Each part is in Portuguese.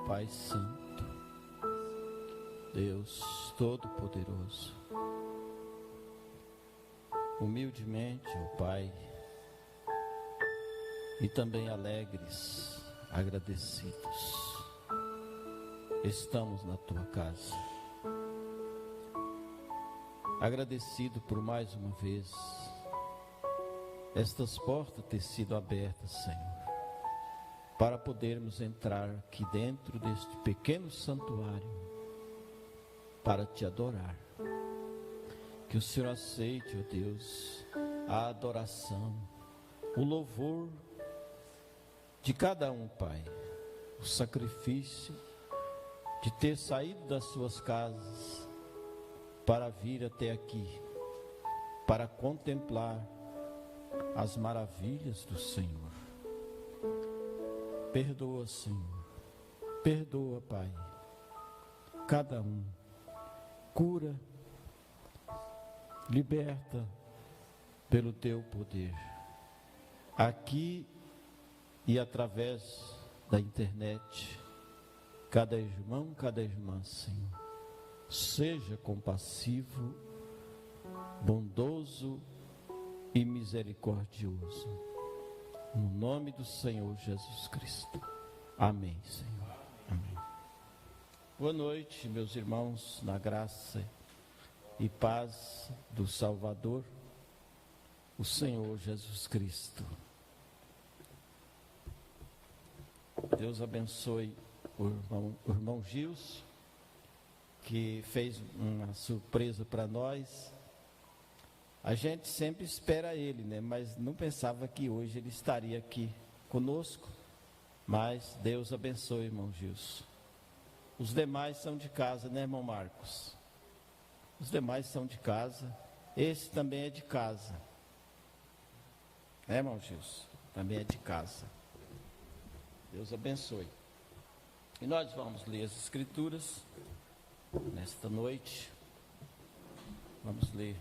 Pai Santo, Deus Todo-Poderoso, humildemente, ó Pai, e também alegres, agradecidos, estamos na Tua casa, agradecido por mais uma vez estas portas ter sido abertas, Senhor, para podermos entrar aqui dentro deste pequeno santuário para Te adorar. Que o Senhor aceite, ó Deus, a adoração, o louvor de cada um, Pai, o sacrifício de ter saído das suas casas para vir até aqui, para contemplar as maravilhas do Senhor. Perdoa, Senhor, perdoa, Pai, cada um, cura, liberta pelo Teu poder, aqui e através da internet, cada irmão, cada irmã, Senhor, seja compassivo, bondoso e misericordioso, no nome do Senhor Jesus Cristo. Amém, Senhor. Amém. Boa noite, meus irmãos, na graça e paz do Salvador, o Senhor Jesus Cristo. Deus abençoe o irmão Gilson, que fez uma surpresa para nós. A gente sempre espera ele, né? Mas não pensava que hoje ele estaria aqui conosco. Mas Deus abençoe, irmão Gilson. Os demais são de casa, né, irmão Marcos? Os demais são de casa. Esse também é de casa. É, irmão Gilson? Também é de casa. Deus abençoe. E nós vamos ler as Escrituras nesta noite. Vamos ler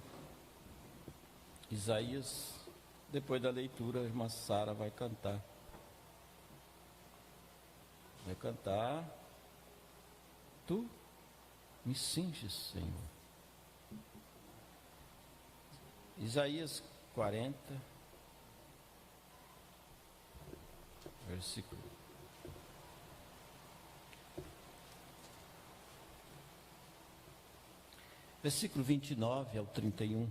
Isaías. Depois da leitura, a irmã Sara vai cantar. Vai cantar. Tu me cinges, Senhor. Isaías 40, versículo. Versículo 29 ao 31.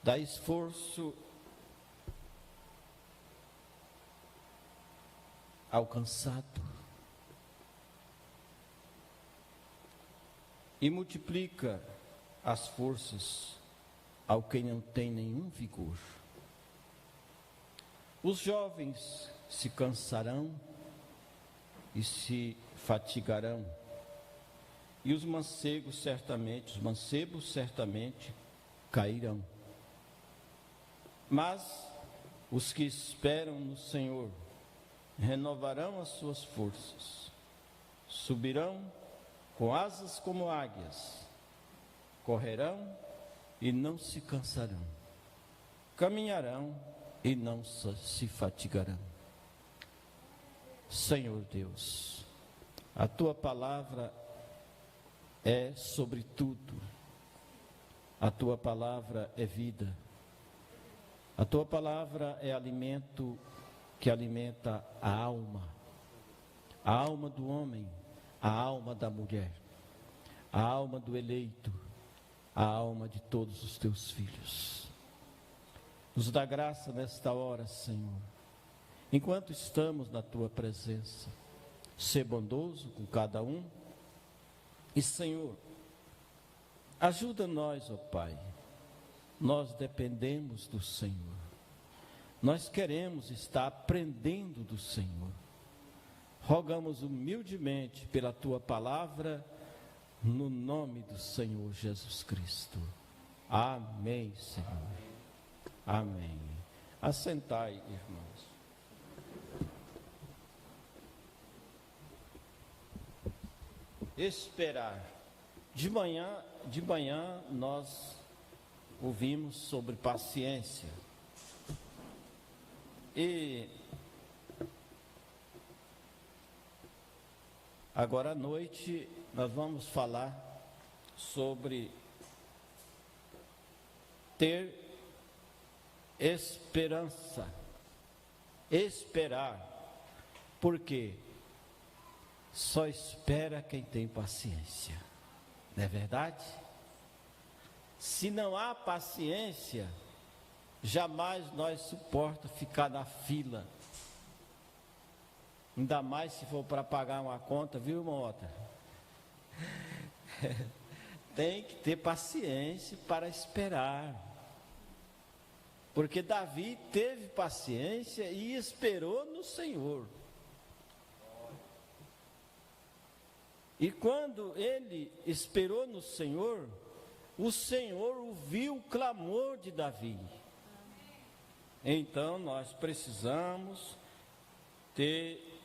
Dá esforço ao cansado e multiplica as forças ao quem não tem nenhum vigor. Os jovens se cansarão e se fatigarão, e os mancebos certamente cairão. Mas os que esperam no Senhor renovarão as suas forças, subirão com asas como águias, correrão e não se cansarão, caminharão e não se fatigarão. Senhor Deus, a Tua palavra é sobre tudo, a Tua palavra é vida, a Tua palavra é alimento que alimenta a alma do homem, a alma da mulher, a alma do eleito, a alma de todos os Teus filhos. Nos dá graça nesta hora, Senhor, enquanto estamos na Tua presença, ser bondoso com cada um, e Senhor, ajuda nós, ó Pai, nós dependemos do Senhor, nós queremos estar aprendendo do Senhor, rogamos humildemente pela Tua palavra, no nome do Senhor Jesus Cristo. Amém, Senhor. Amém. Assentai, irmãos. Esperar De manhã nós ouvimos sobre paciência. E agora à noite nós vamos falar sobre ter esperança. Esperar. Por quê? Só espera quem tem paciência. Não é verdade? Se não há paciência, jamais nós suporta ficar na fila. Ainda mais se for para pagar uma conta, viu, irmão Ota? Tem que ter paciência para esperar. Porque Davi teve paciência e esperou no Senhor. E quando ele esperou no Senhor, o Senhor ouviu o clamor de Davi. Então nós precisamos ter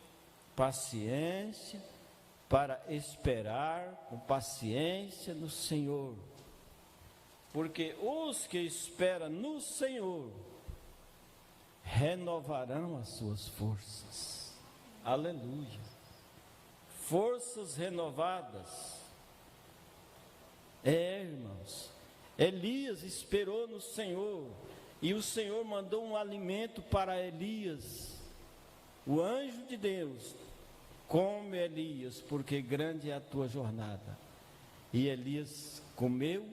paciência para esperar com paciência no Senhor. Porque os que esperam no Senhor renovarão as suas forças. Aleluia. Forças renovadas. Irmãos, Elias esperou no Senhor e o Senhor mandou um alimento para Elias. O anjo de Deus: come, Elias, porque grande é a tua jornada. E Elias comeu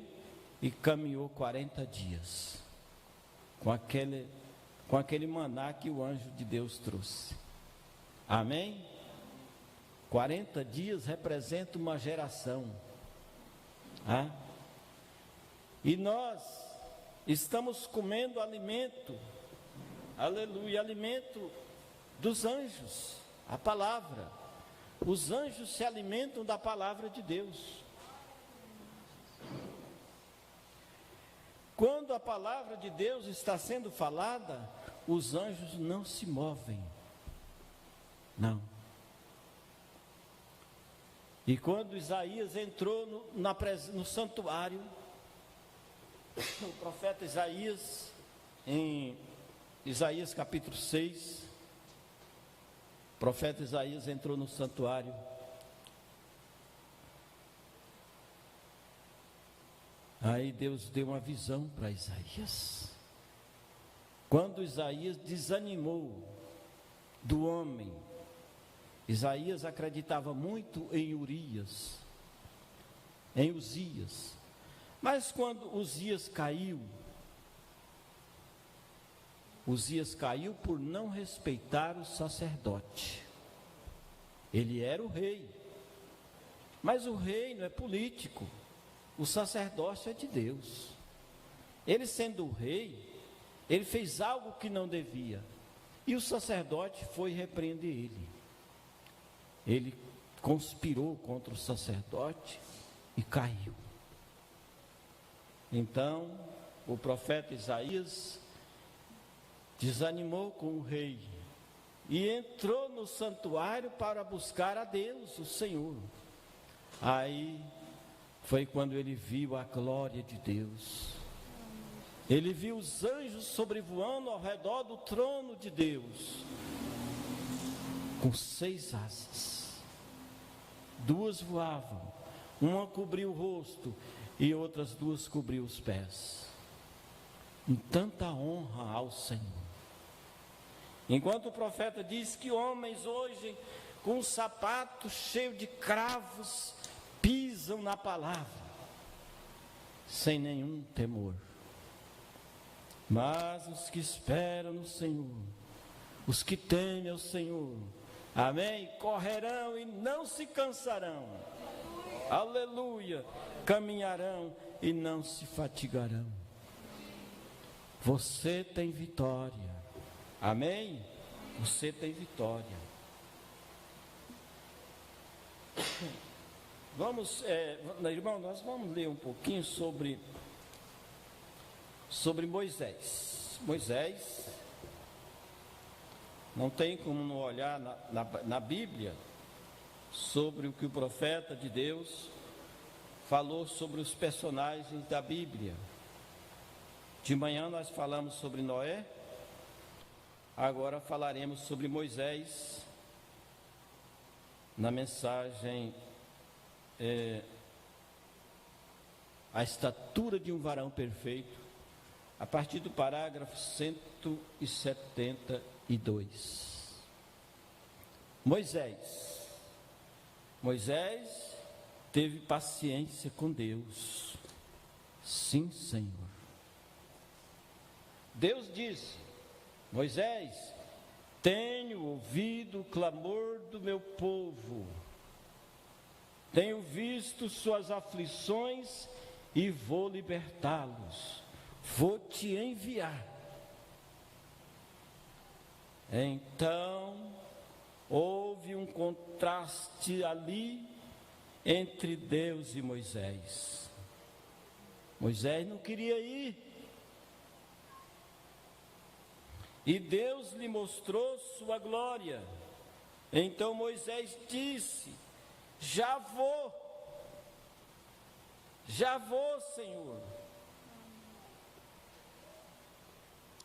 e caminhou 40 dias com aquele maná que o anjo de Deus trouxe. Amém? 40 dias representa uma geração. E nós estamos comendo alimento, aleluia, alimento dos anjos, a palavra. Os anjos se alimentam da palavra de Deus. Quando a palavra de Deus está sendo falada, os anjos não se movem. Não. E quando Isaías entrou no santuário, o profeta Isaías, em Isaías capítulo 6, o profeta Isaías entrou no santuário. Aí Deus deu uma visão para Isaías. Quando Isaías desanimou do homem, Isaías acreditava muito em Urias, em Uzias. Mas quando Uzias caiu por não respeitar o sacerdote. Ele era o rei, mas o reino é político, o sacerdócio é de Deus. Ele sendo o rei, ele fez algo que não devia, e o sacerdote foi repreender ele. Ele conspirou contra o sacerdote e caiu. Então, o profeta Isaías desanimou com o rei e entrou no santuário para buscar a Deus, o Senhor. Aí foi quando ele viu a glória de Deus. Ele viu os anjos sobrevoando ao redor do trono de Deus, com 6 asas. 2 voavam, uma cobriu o rosto e outras 2 cobriu os pés. Com tanta honra ao Senhor. Enquanto o profeta diz que homens hoje, com os sapatos cheios de cravos, pisam na palavra, sem nenhum temor. Mas os que esperam no Senhor, os que temem ao Senhor, amém, correrão e não se cansarão, aleluia, caminharão e não se fatigarão. Você tem vitória, amém? Você tem vitória. Vamos, irmão, nós vamos ler um pouquinho sobre Moisés. Moisés, não tem como não olhar na Bíblia sobre o que o profeta de Deus falou sobre os personagens da Bíblia. De manhã nós falamos sobre Noé, agora falaremos sobre Moisés, na mensagem A Estatura de um Varão Perfeito, a partir do parágrafo 172. Moisés teve paciência com Deus. Sim, Senhor. Deus disse: Moisés, tenho ouvido o clamor do meu povo, tenho visto suas aflições e vou libertá-los, vou te enviar. Então, houve um contraste ali entre Deus e Moisés. Moisés não queria ir. E Deus lhe mostrou sua glória. Então Moisés disse: já vou, Senhor,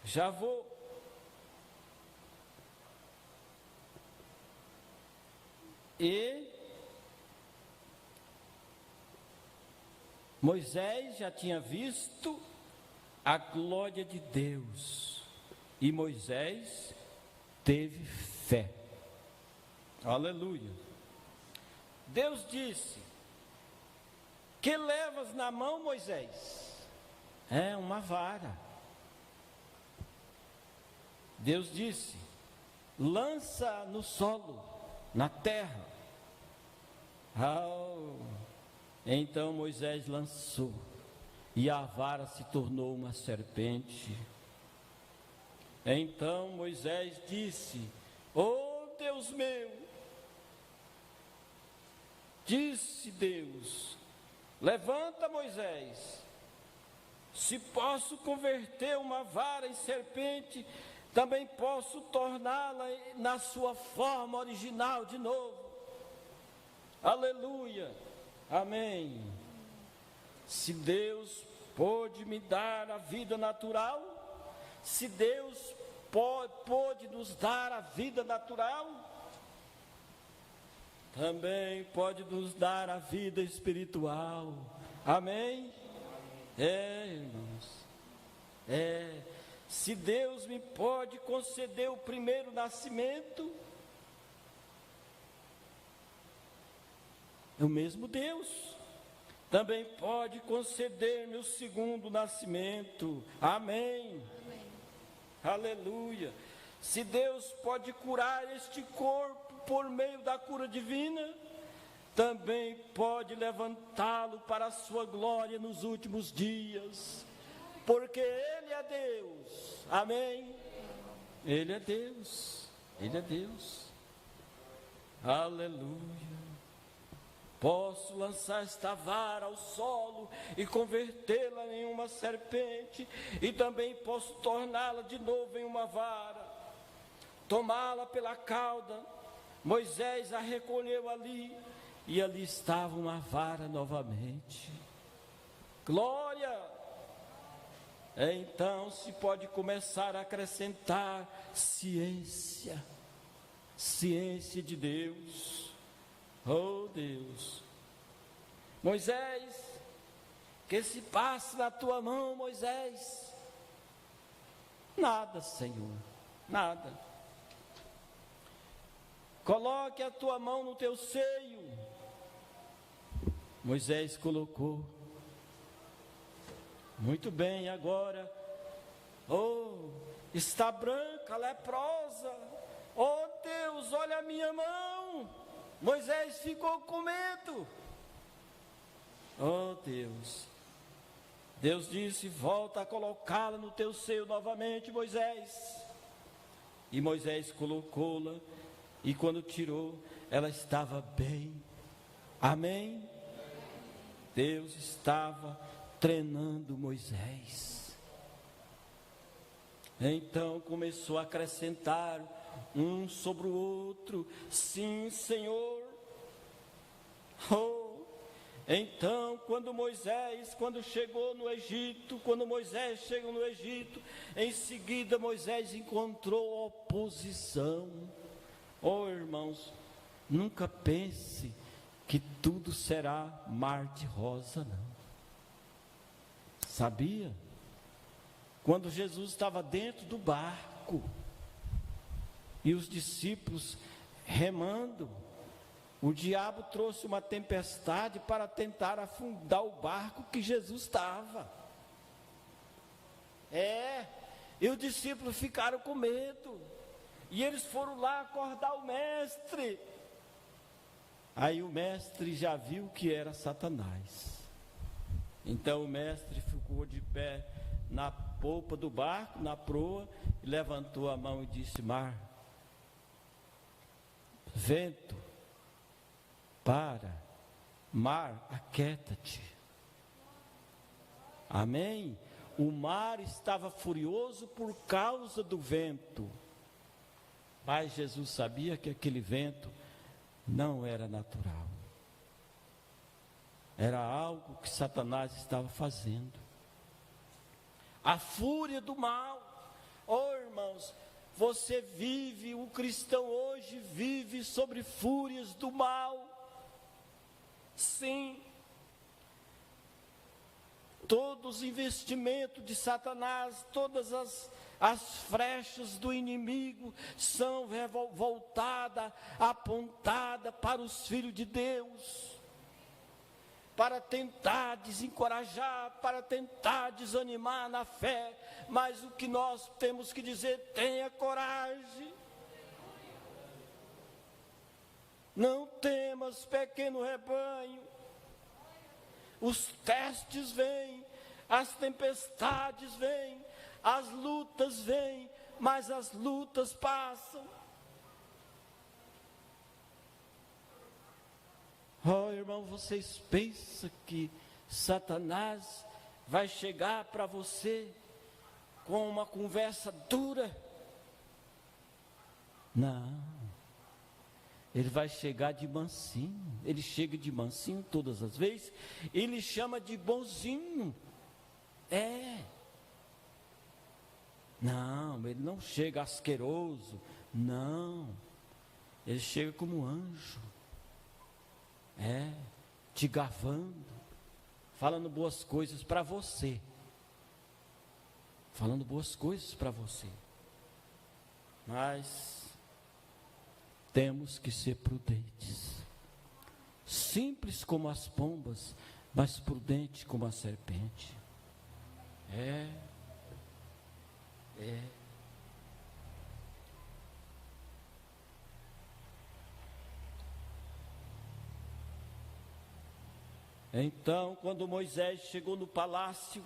já vou. E Moisés já tinha visto a glória de Deus. E Moisés teve fé. Aleluia. Deus disse: que levas na mão, Moisés? É uma vara. Deus disse: lança no solo, na terra. Então Moisés lançou, e a vara se tornou uma serpente. Então Moisés disse: oh Deus meu, disse Deus, levanta, Moisés, se posso converter uma vara em serpente, também posso torná-la na sua forma original de novo. Aleluia, amém. Se Deus pôde me dar a vida natural, se Deus pôde nos dar a vida natural, também pode nos dar a vida espiritual. Amém? Irmãos. Se Deus me pode conceder o primeiro nascimento, o mesmo Deus também pode conceder-me o segundo nascimento. Amém? Aleluia. Se Deus pode curar este corpo por meio da cura divina, também pode levantá-lo para a sua glória nos últimos dias, porque Ele é Deus. Amém? Ele é Deus. Ele é Deus. Aleluia. Posso lançar esta vara ao solo e convertê-la em uma serpente, e também posso torná-la de novo em uma vara, tomá-la pela cauda. Moisés a recolheu ali, e ali estava uma vara novamente. Glória! Então se pode começar a acrescentar ciência de Deus. Oh Deus, Moisés, que se passe na tua mão, Moisés? Nada, Senhor, nada. Coloque a tua mão no teu seio. Moisés colocou. Muito bem, agora, está branca, leprosa. Oh Deus, olha a minha mão. Moisés ficou com medo. Oh Deus. Deus disse: volta a colocá-la no teu seio novamente, Moisés. E Moisés colocou-la, e quando tirou, ela estava bem. Amém? Deus estava treinando Moisés. Então começou a acrescentar um sobre o outro. Sim, Senhor. Então, quando Moisés chegou no Egito, em seguida Moisés encontrou oposição. Oh, irmãos, nunca pense que tudo será mar de rosa, não. Sabia? Quando Jesus estava dentro do barco e os discípulos remando, o diabo trouxe uma tempestade para tentar afundar o barco que Jesus estava. E os discípulos ficaram com medo. E eles foram lá acordar o mestre. Aí o mestre já viu que era Satanás. Então o mestre ficou de pé na polpa do barco, na proa, e levantou a mão e disse: mar, vento, para, mar, aquieta-te. Amém? O mar estava furioso por causa do vento, mas Jesus sabia que aquele vento não era natural, era algo que Satanás estava fazendo. A fúria do mal. Oh, irmãos, você vive, o cristão hoje vive sobre fúrias do mal. Sim. Todos os investimentos de Satanás, todas as flechas do inimigo são voltadas, apontadas para os filhos de Deus, para tentar desencorajar, para tentar desanimar na fé. Mas o que nós temos que dizer: tenha coragem, não temas, pequeno rebanho. Os testes vêm, as tempestades vêm, as lutas vêm, mas as lutas passam. Oh, irmão, vocês pensam que Satanás vai chegar para você com uma conversa dura? Não. Ele vai chegar de mansinho. Ele chega de mansinho todas as vezes. Ele chama de bonzinho. Não, ele não chega asqueroso. Não. Ele chega como anjo. Te gavando, falando boas coisas para você. Falando boas coisas para você. Mas temos que ser prudentes. Simples como as pombas, mas prudente como a serpente. Então, quando Moisés chegou no palácio,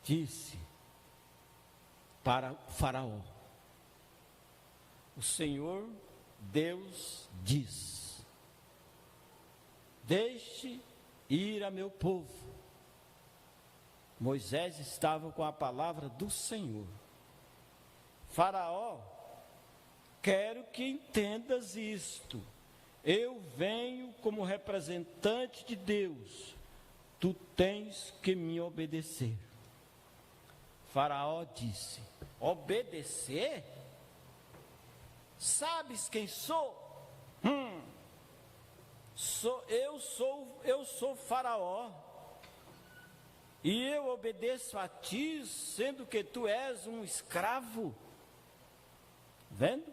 disse para o faraó: o Senhor Deus diz: deixe ir a meu povo. Moisés estava com a palavra do Senhor. Faraó, quero que entendas isto. Eu venho como representante de Deus. Tu tens que me obedecer. Faraó disse: obedecer? Sabes quem sou? Eu sou Faraó. E eu obedeço a ti, sendo que tu és um escravo. Vendo?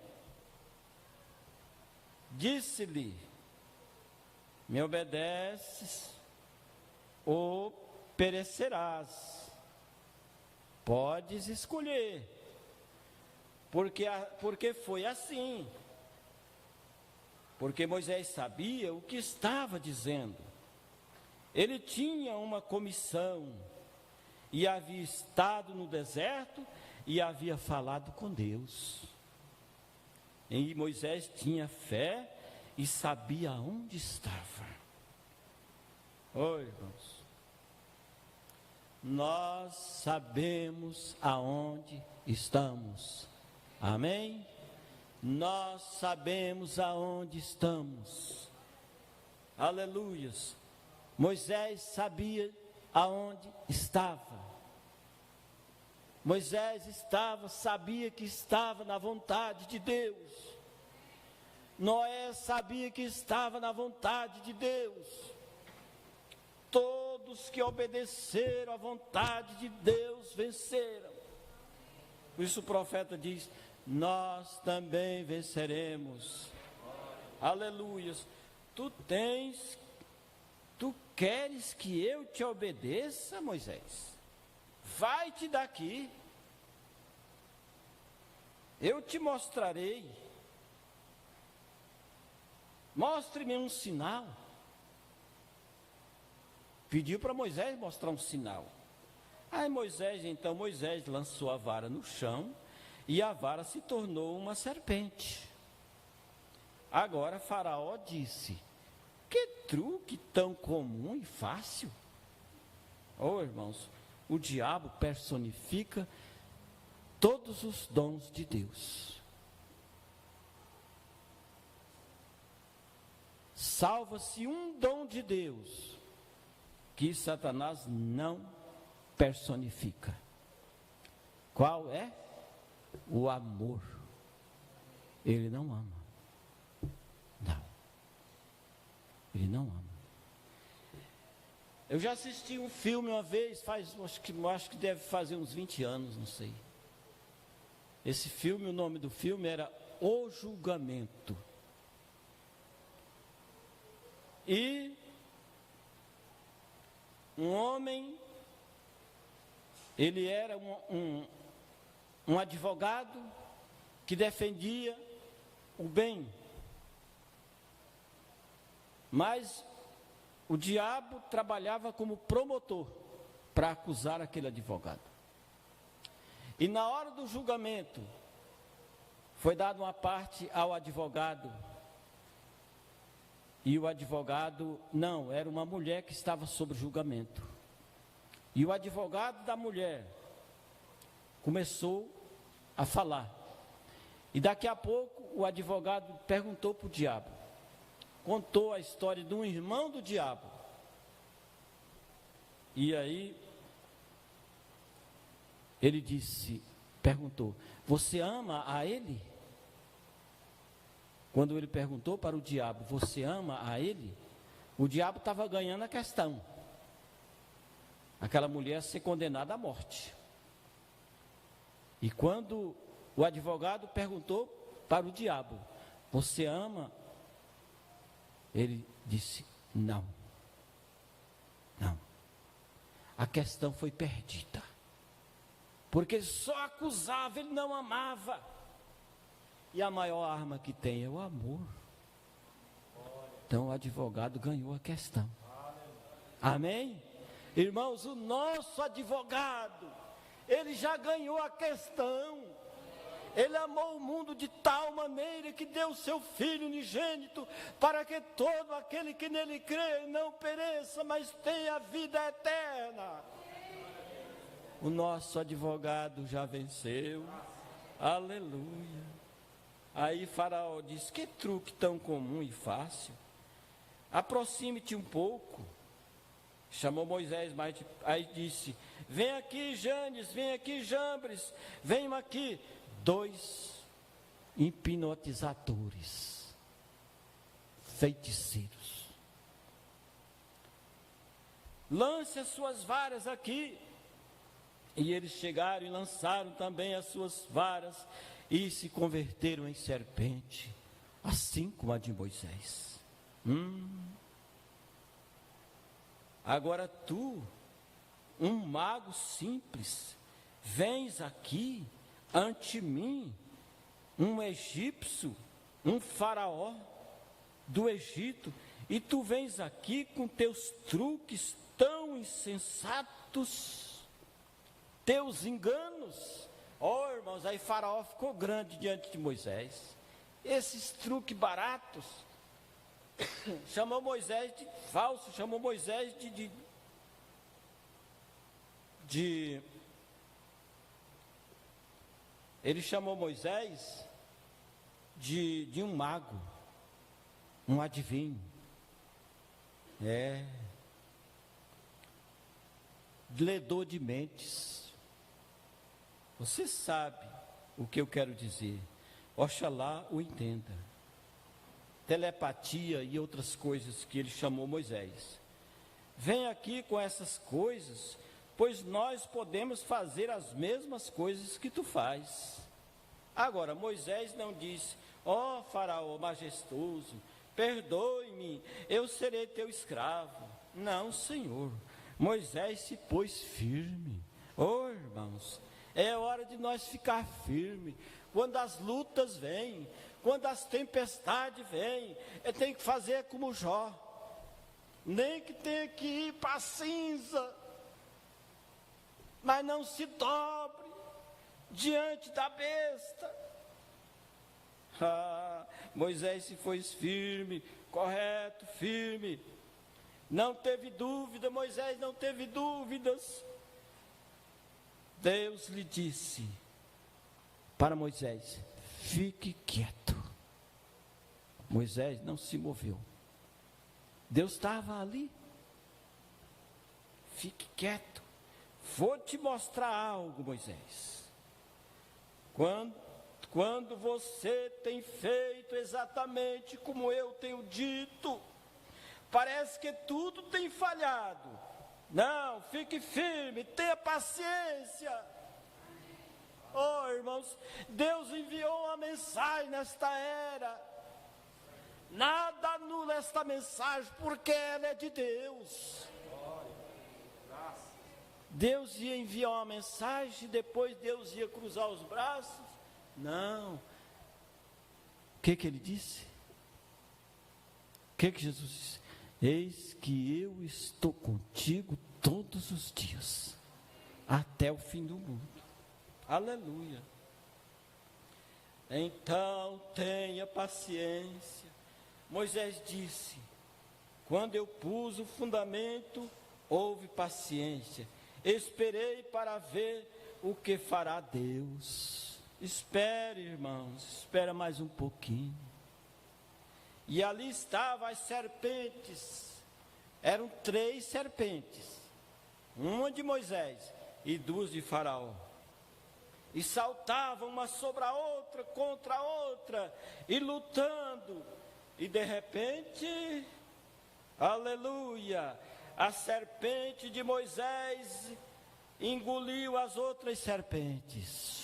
Disse-lhe: me obedeces ou perecerás. Podes escolher, porque foi assim. Porque Moisés sabia o que estava dizendo. Ele tinha uma comissão e havia estado no deserto e havia falado com Deus. E Moisés tinha fé e sabia onde estava. Oi, irmãos. Nós sabemos aonde estamos. Amém? nós sabemos aonde estamos. Aleluias. Moisés sabia aonde estava. Moisés sabia que estava na vontade de Deus. Noé sabia que estava na vontade de Deus. Todos que obedeceram à vontade de Deus venceram. Por isso o profeta diz: nós também venceremos. Aleluias. Tu queres que eu te obedeça, Moisés? Vai-te daqui. Eu te mostrarei. Mostre-me um sinal. Pediu para Moisés mostrar um sinal. Aí Moisés lançou a vara no chão e a vara se tornou uma serpente. Agora Faraó disse: que truque tão comum e fácil. Oh, irmãos, o diabo personifica todos os dons de Deus. Salva-se um dom de Deus que Satanás não personifica. Qual é? O amor. Ele não ama. Não. Ele não ama. Eu já assisti um filme uma vez, acho que deve fazer uns 20 anos, não sei. Esse filme, o nome do filme era O Julgamento. E um homem, ele era um advogado que defendia o bem. Mas o diabo trabalhava como promotor para acusar aquele advogado. E na hora do julgamento, foi dada uma parte ao advogado. E o advogado, não, era uma mulher que estava sob julgamento. E o advogado da mulher começou a falar. E daqui a pouco o advogado perguntou para o diabo. Contou a história de um irmão do diabo. E aí ele perguntou: você ama a ele? Quando ele perguntou para o diabo: você ama a ele? O diabo estava ganhando a questão. Aquela mulher ia ser condenada à morte. E quando o advogado perguntou para o diabo: você ama? Ele disse: não. Não. A questão foi perdida. Porque ele só acusava, ele não amava. E a maior arma que tem é o amor. Então o advogado ganhou a questão. Amém? Irmãos, o nosso advogado, ele já ganhou a questão. Ele amou o mundo de tal maneira que deu o seu Filho unigênito, para que todo aquele que nele crê não pereça, mas tenha vida eterna. O nosso advogado já venceu. Aleluia. Aí Faraó disse: que truque tão comum e fácil. Aproxime-te um pouco. Chamou Moisés, aí disse: vem aqui, Janes, vem aqui, Jambres, venham aqui. 2 hipnotizadores, feiticeiros. Lance as suas varas aqui. E eles chegaram e lançaram também as suas varas e se converteram em serpente, assim como a de Moisés. Agora tu, um mago simples, vens aqui ante mim, um egípcio, um faraó do Egito, e tu vens aqui com teus truques tão insensatos, teus enganos. Oh, irmãos, aí Faraó ficou grande diante de Moisés. Esses truques baratos. Chamou Moisés de falso, chamou Moisés ele chamou Moisés de um mago, um adivinho. Ledor de mentes. Você sabe o que eu quero dizer. Oxalá o entenda. Telepatia e outras coisas que ele chamou Moisés. Vem aqui com essas coisas, pois nós podemos fazer as mesmas coisas que tu faz. Agora, Moisés não disse: ó faraó majestoso, perdoe-me, eu serei teu escravo. Não, Senhor. Moisés se pôs firme. Oh, irmãos, é hora de nós ficar firme. Quando as lutas vêm, quando as tempestades vêm, tem que fazer como Jó. Nem que tenha que ir para a cinza, mas não se dobre diante da besta. Moisés se foi firme, correto, firme. Não teve dúvida, Moisés não teve dúvidas. Deus lhe disse para Moisés: fique quieto. Moisés não se moveu. Deus estava ali. Fique quieto. Vou te mostrar algo, Moisés. Quando você tem feito exatamente como eu tenho dito, parece que tudo tem falhado. Não, fique firme, tenha paciência. Oh, irmãos, Deus enviou uma mensagem nesta era. Nada anula esta mensagem, porque ela é de Deus. Deus ia enviar uma mensagem, depois Deus ia cruzar os braços. Não. O que ele disse? O que Jesus disse? Eis que eu estou contigo todos os dias, até o fim do mundo. Aleluia. Então tenha paciência. Moisés disse: quando eu pus o fundamento, houve paciência. Esperei para ver o que fará Deus. Espere, irmãos, espera mais um pouquinho. E ali estavam as serpentes. Eram 3 serpentes. Uma de Moisés e 2 de Faraó. E saltavam uma sobre a outra, contra a outra, e lutando. E de repente, aleluia, a serpente de Moisés engoliu as outras serpentes.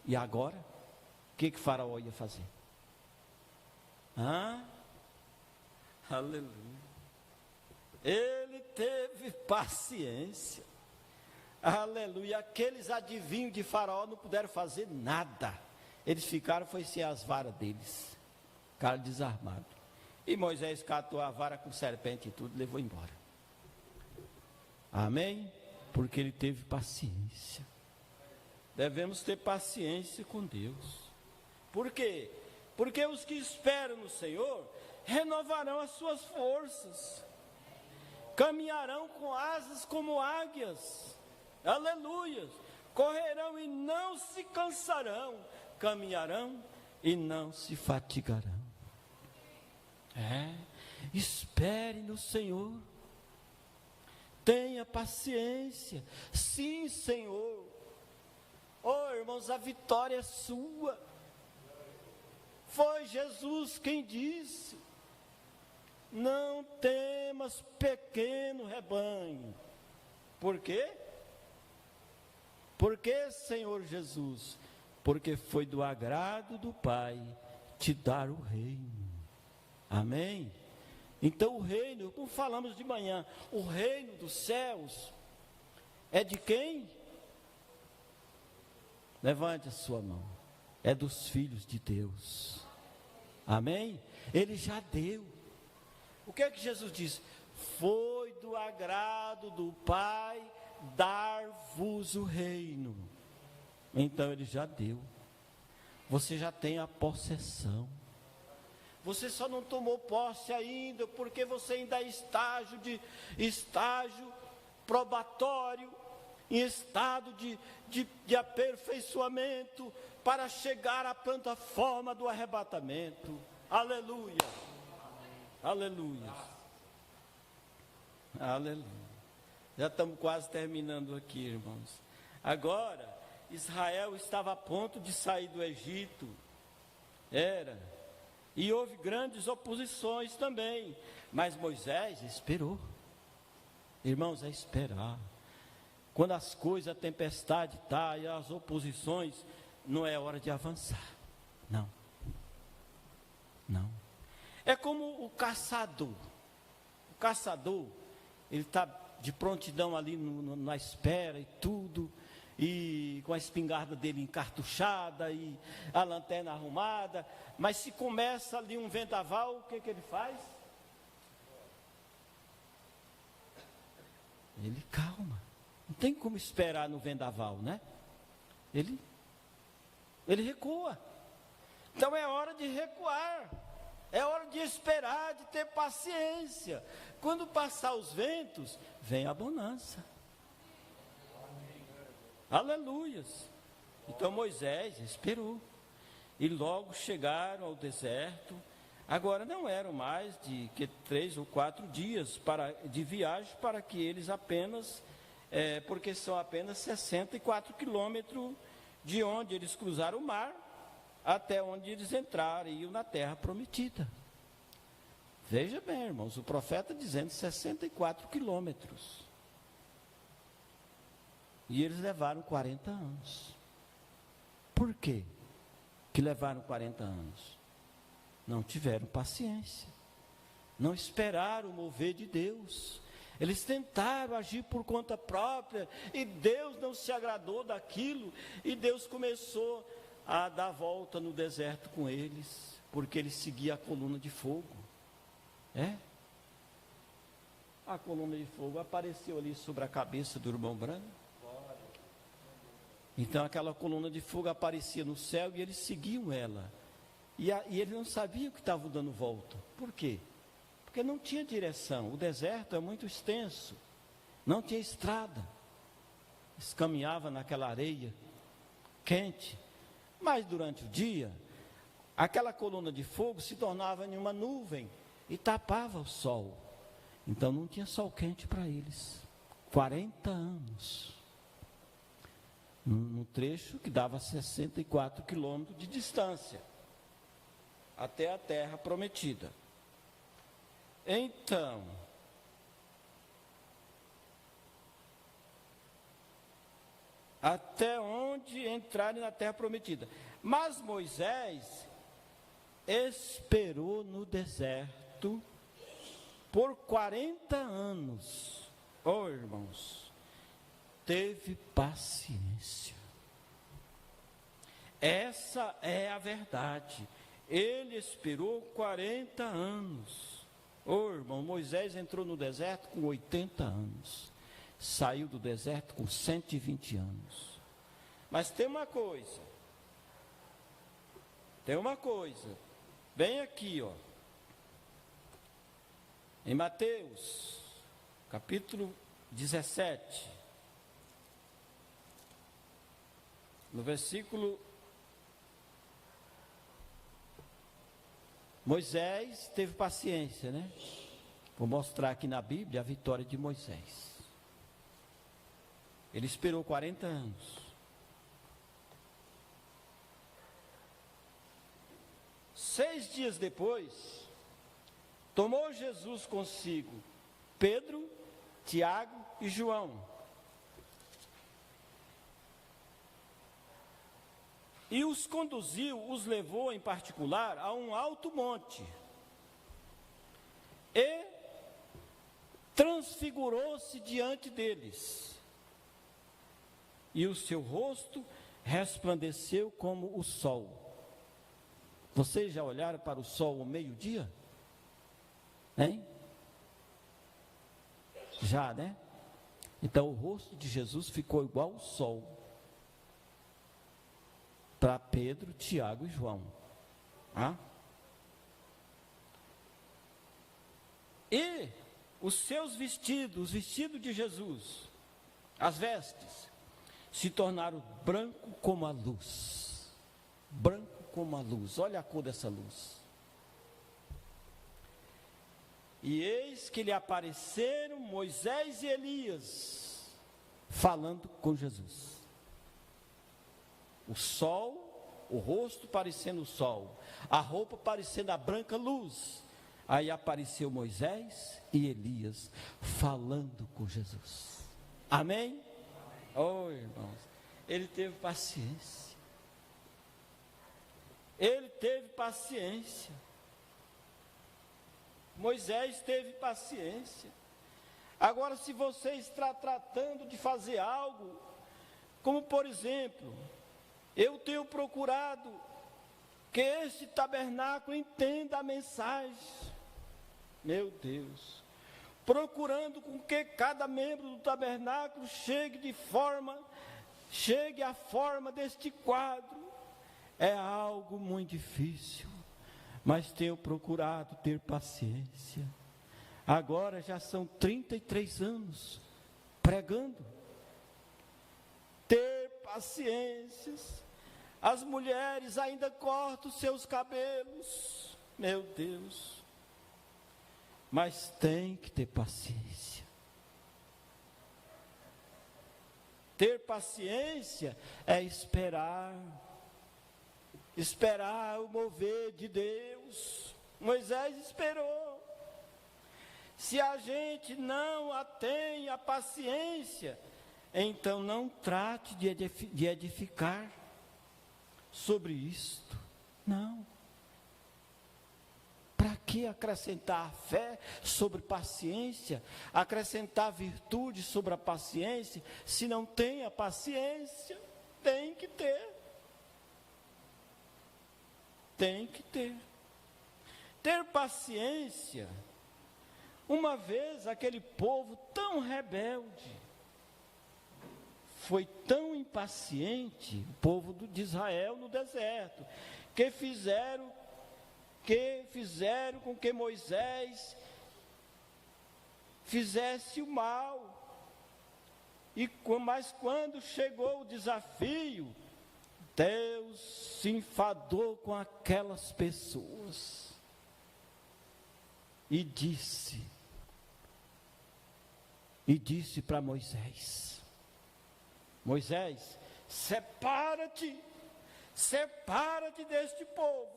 E agora, o que Faraó ia fazer? Aleluia. Ele teve paciência. Aleluia. Aqueles adivinhos de Faraó não puderam fazer nada. Eles ficaram, foi ser as varas deles. Ficaram desarmados. E Moisés catou a vara com serpente e tudo, levou embora. Amém? Porque ele teve paciência. Devemos ter paciência com Deus. Por quê? Porque os que esperam no Senhor renovarão as suas forças. Caminharão com asas como águias. Aleluia. Correrão e não se cansarão. Caminharão e não se fatigarão. Espere no Senhor. Tenha paciência. Sim, Senhor. Oh, irmãos, a vitória é sua. Foi Jesus quem disse: não temas, pequeno rebanho. Por quê? Por que, Senhor Jesus? Porque foi do agrado do Pai te dar o reino. Amém? Então o reino, como falamos de manhã, o reino dos céus é de quem? Levante a sua mão. É dos filhos de Deus. Amém? Ele já deu. O que é que Jesus disse? Foi do agrado do Pai dar-vos o reino. Então ele já deu. Você já tem a possessão. Você só não tomou posse ainda, porque você ainda é estágio probatório. em estado de aperfeiçoamento, para chegar à plataforma do arrebatamento. Aleluia, aleluia, aleluia. Já estamos quase terminando aqui, irmãos. Agora, Israel estava a ponto de sair do Egito, e houve grandes oposições também, mas Moisés esperou. Irmãos, é esperar. Quando as coisas, a tempestade está e as oposições, não é hora de avançar. Não. Não. É como o caçador. O caçador, ele está de prontidão ali na espera e tudo, e com a espingarda dele encartuchada e a lanterna arrumada, mas se começa ali um vendaval, o que ele faz? Ele calma. Não tem como esperar no vendaval, né? Ele recua. Então é hora de recuar. É hora de esperar, de ter paciência. Quando passar os ventos, vem a bonança. Aleluias. Então Moisés esperou. E logo chegaram ao deserto. Agora não eram mais de 3 ou 4 dias de viagem para que eles apenas, porque são apenas 64 quilômetros de onde eles cruzaram o mar até onde eles entraram e iam na terra prometida. Veja bem, irmãos, o profeta dizendo 64 quilômetros. E eles levaram 40 anos. Por quê que levaram 40 anos? Não tiveram paciência, não esperaram o mover de Deus. Eles tentaram agir por conta própria e Deus não se agradou daquilo, e Deus começou a dar volta no deserto com eles, porque eles seguiam a coluna de fogo. A coluna de fogo apareceu ali sobre a cabeça do irmão Branco. Então aquela coluna de fogo aparecia no céu e eles seguiam ela. E eles não sabiam que estavam dando volta. Por quê? Porque não tinha direção. O deserto é muito extenso. Não tinha estrada. Eles caminhavam naquela areia quente. Mas durante o dia, aquela coluna de fogo se tornava em uma nuvem e tapava o sol. Então não tinha sol quente para eles. 40 anos. Num trecho que dava 64 quilômetros de distância até a terra prometida. Então, até onde entrarem na terra prometida. Mas Moisés esperou no deserto por 40 anos. Oh, irmãos, teve paciência. Essa é a verdade. Ele esperou 40 anos. Oh, irmão, Moisés entrou no deserto com 80 anos. Saiu do deserto com 120 anos. Mas tem uma coisa. Bem aqui, ó. Em Mateus, capítulo 17. No versículo, Moisés teve paciência, né? Vou mostrar aqui na Bíblia a vitória de Moisés. Ele esperou 40 anos. 6 dias depois, tomou Jesus consigo Pedro, Tiago e João. E os conduziu, os levou em particular a um alto monte. E transfigurou-se diante deles. E o seu rosto resplandeceu como o sol. Vocês já olharam para o sol ao meio-dia? Hein? Já, né? Então o rosto de Jesus ficou igual ao sol para Pedro, Tiago e João. E os seus vestidos, os vestidos de Jesus, As vestes se tornaram branco como a luz. Branco como a luz. Olha a cor dessa luz. E eis que lhe apareceram Moisés e Elias, falando com Jesus. O sol, o rosto parecendo o sol, a roupa parecendo a branca luz. Aí apareceu Moisés e Elias, falando com Jesus. Amém? Oh, irmãos, ele teve paciência. Ele teve paciência. Moisés teve paciência. Agora, se você está tratando de fazer algo, como por exemplo, eu tenho procurado que este tabernáculo entenda a mensagem, meu Deus, procurando com que cada membro do tabernáculo chegue à forma deste quadro, é algo muito difícil, mas tenho procurado ter paciência. Agora já são 33 anos pregando. Ter paciência. As mulheres ainda cortam seus cabelos, meu Deus. Mas tem que ter paciência. Ter paciência é esperar o mover de Deus. Moisés esperou. Se a gente não tem a paciência, então não trate de edificar sobre isto. Não. Para que acrescentar fé sobre paciência, acrescentar virtude sobre a paciência, se não tem a paciência? Tem que ter. Tem que ter. Ter paciência. Uma vez aquele povo tão rebelde, foi tão impaciente, o povo de Israel no deserto, que fizeram com que Moisés fizesse o mal. Mas quando chegou o desafio, Deus se enfadou com aquelas pessoas e disse para Moisés: Moisés, separa-te deste povo,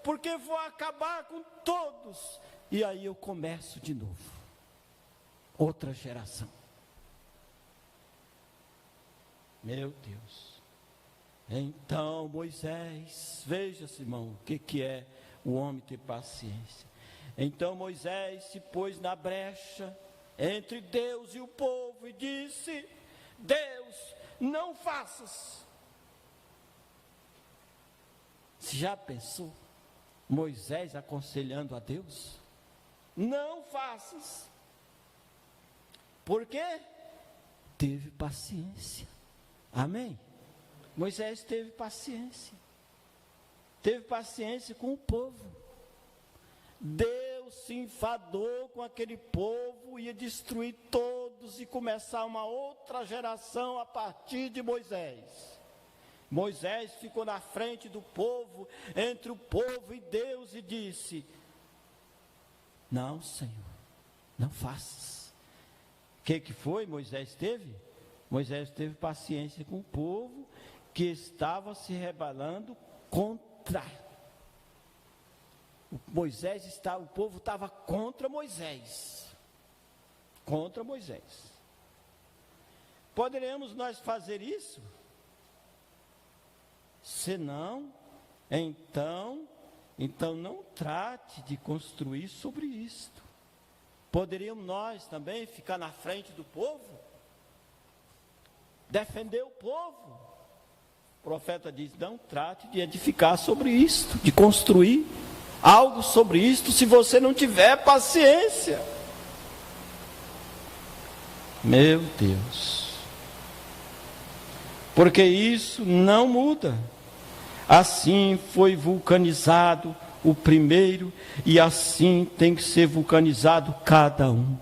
porque vou acabar com todos. E aí eu começo de novo, outra geração. Meu Deus. Então Moisés, veja-se, irmão, o que é o homem ter paciência. Então Moisés se pôs na brecha entre Deus e o povo e disse: Deus, não faças. Você já pensou? Moisés aconselhando a Deus? Não faças. Por quê? Teve paciência. Amém? Moisés teve paciência. Teve paciência com o povo. Deus se enfadou com aquele povo, ia destruir todos e começar uma outra geração a partir de Moisés. Moisés ficou na frente do povo, entre o povo e Deus, e disse: não, Senhor, não faças. O que foi Moisés teve? Moisés teve paciência com o povo que estava se rebelando contra. O povo estava contra Moisés. Contra Moisés. Poderemos nós fazer isso? Se não, então não trate de construir sobre isto. Poderíamos nós também ficar na frente do povo? Defender o povo? O profeta diz: não trate de edificar sobre isto, de construir algo sobre isto, se você não tiver paciência. Meu Deus. Porque isso não muda. Assim foi vulcanizado o primeiro, e assim tem que ser vulcanizado cada um.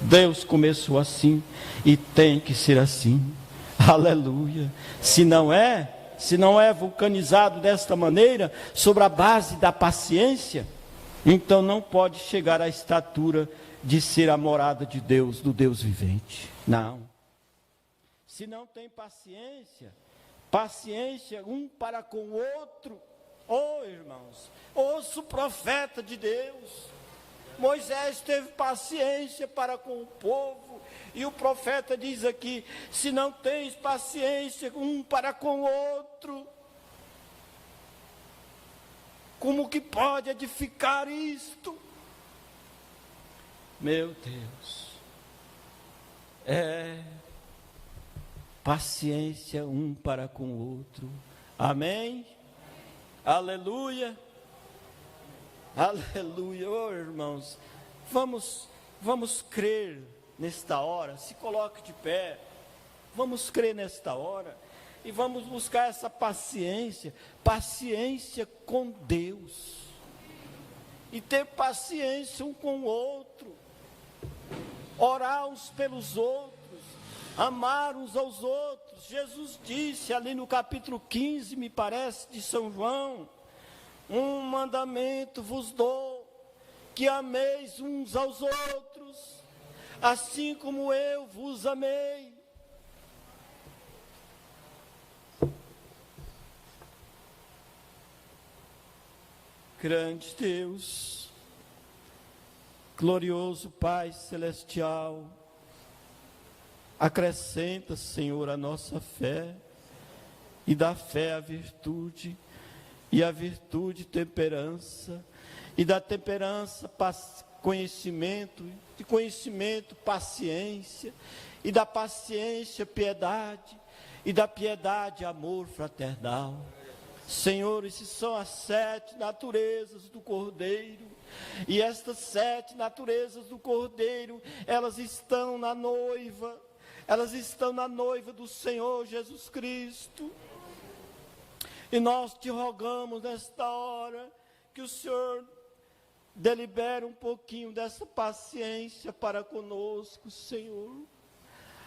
Deus começou assim e tem que ser assim. Aleluia. Se não é vulcanizado desta maneira, sobre a base da paciência, então não pode chegar à estatura de ser a morada de Deus, do Deus vivente. Não. Se não tem paciência um para com o outro, irmãos, ouça o profeta de Deus. Moisés teve paciência para com o povo, e o profeta diz aqui: se não tens paciência um para com o outro, como que pode edificar isto? Meu Deus, paciência um para com o outro. Amém? Aleluia. Aleluia. Irmãos, vamos crer nesta hora. Se coloque de pé. Vamos crer nesta hora e vamos buscar essa paciência com Deus, e ter paciência um com o outro, orar uns pelos outros, amar uns aos outros. Jesus disse ali no capítulo 15, me parece, de São João: um mandamento vos dou, que ameis uns aos outros, assim como eu vos amei. Grande Deus, glorioso Pai Celestial, acrescenta, Senhor, a nossa fé, e da fé a virtude, e a virtude temperança, e da temperança conhecimento, de conhecimento paciência, e da paciência piedade, e da piedade amor fraternal. Senhor, essas são as 7 naturezas do Cordeiro, e estas 7 naturezas do Cordeiro, elas estão na noiva do Senhor Jesus Cristo. E nós te rogamos nesta hora que o Senhor delibere um pouquinho dessa paciência para conosco, Senhor.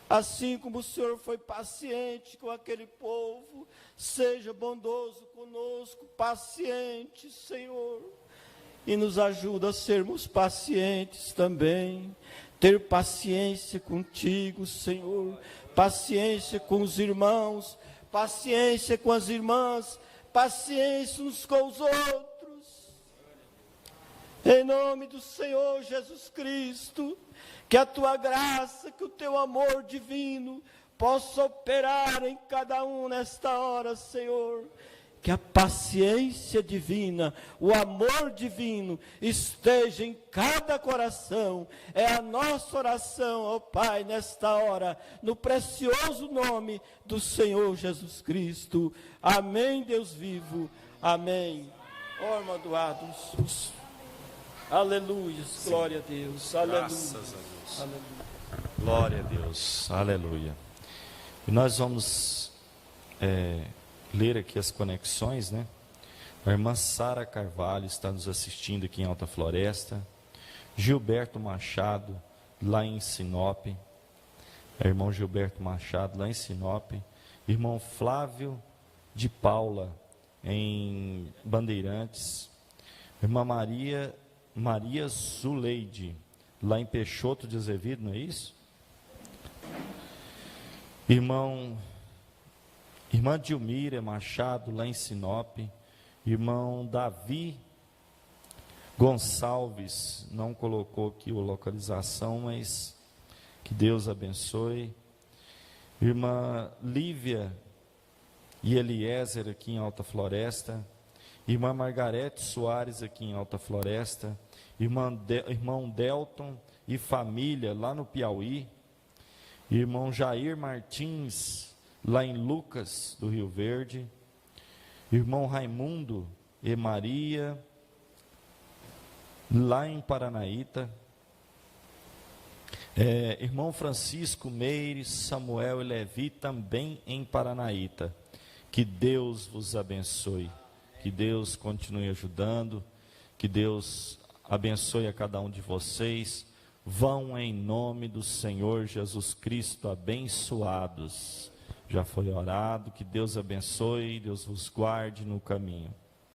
Assim como o Senhor foi paciente com aquele povo, seja bondoso conosco, paciente, Senhor, e nos ajuda a sermos pacientes também, ter paciência contigo, Senhor, paciência com os irmãos, paciência com as irmãs, paciência uns com os outros, em nome do Senhor Jesus Cristo. Que a tua graça, que o teu amor divino possa operar em cada um nesta hora, Senhor. Que a paciência divina, o amor divino esteja em cada coração. É a nossa oração, ó Pai, nesta hora, no precioso nome do Senhor Jesus Cristo. Amém, Deus vivo. Amém. Ó, irmão Eduardo, aleluia, glória a Deus, aleluia. Graças a Deus. Aleluia. Glória a Deus, aleluia. E nós vamos ler aqui as conexões, né? A irmã Sara Carvalho está nos assistindo aqui em Alta Floresta. Gilberto Machado, lá em Sinop. Irmão Gilberto Machado, lá em Sinop. Irmão Flávio de Paula, em Bandeirantes. Irmã Maria Zuleide, lá em Peixoto de Azevedo, não é isso? Irmã Dilmira Machado, lá em Sinop. Irmão Davi Gonçalves, não colocou aqui a localização, mas que Deus abençoe. Irmã Lívia e Eliezer, aqui em Alta Floresta. Irmã Margarete Soares, aqui em Alta Floresta. Irmão Delton e família, lá no Piauí. Irmão Jair Martins, lá em Lucas, do Rio Verde. Irmão Raimundo e Maria, lá em Paranaíta. Irmão Francisco Meires, Samuel e Levi, também em Paranaíta. Que Deus vos abençoe. Que Deus continue ajudando. Que Deus abençoe a cada um de vocês. Vão em nome do Senhor Jesus Cristo, abençoados. Já foi orado, que Deus abençoe, Deus vos guarde no caminho.